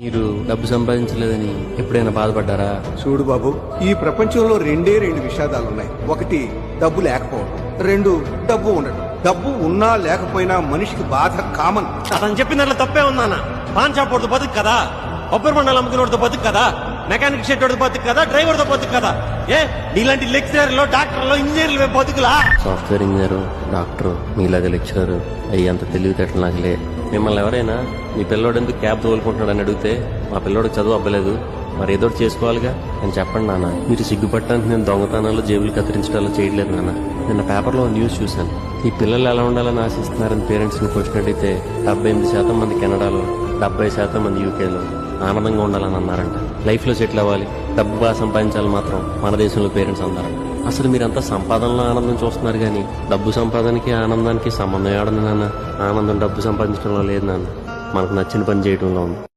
మీరు డబ్బు సంపాదించలేదని ఎప్పుడైనా బాధపడ్డారా? చూడు బాబు, ఈ ప్రపంచంలో రెండు విషాదాలున్నాయి. ఒకటి డబ్బు లేకపోవడం, రెండు డబ్బు ఉండడం. డబ్బు ఉన్నా లేకపోయినా మనిషికి బాధ కామన్. అతను చెప్పిన దాంట్లో తప్పే ఉందన్న. పాన్ షాప్ వాడితో బతుకు కదా, కొబ్బరి మండలం అమ్ముకునేవాడితో బతుకు కదా, మెకానిక్ షెడ్ వాడితో బతుకు కదా, డ్రైవర్ తో బతుకు కదా. ఇలాంటి లెక్చరర్లు, డాక్టర్లు, ఇంజనీర్లు బతుకులా? సాఫ్ట్వేర్ ఇంజనీరు, డాక్టర్, మీలాగా లెక్చరర్ అయ్యి అంత తెలివితేటలు నాకులే. మిమ్మల్ని ఎవరైనా మీ పిల్లోడు ఎందుకు క్యాబ్ తోలుకుంటున్నాడని అడిగితే మా పిల్లోడికి చదువు అవ్వలేదు, మరి ఏదో చేసుకోవాలిగా అని చెప్పండి నాన్న. మీరు సిగ్గుపట్టడానికి నేను దొంగతనాలు, జేబులు కత్తిరించడాలు చేయట్లేదు నాన్న. నిన్న పేపర్లో న్యూస్ చూశాను. ఈ పిల్లలు ఎలా ఉండాలని ఆశిస్తున్నారని పేరెంట్స్ని క్వశ్చన్ అడిగితే 78% మంది కెనడాలో, 70% మంది యూకేలో ఆనందంగా ఉండాలని అన్నారంట. లైఫ్లో సెటిల్ అవ్వాలి, డబ్బు బాగా సంపాదించాలి మాత్రం మన దేశంలో పేరెంట్స్ అన్నారంట. అసలు మీరంతా సంపాదనలో ఆనందం చూస్తున్నారు కానీ డబ్బు సంపాదనకి ఆనందానికి సంబంధం ఏడదు నాన్న. ఆనందం డబ్బు సంపాదించడంలో లేదు నాన్న, మనకు నచ్చిన పని చేయడంలో ఉంది.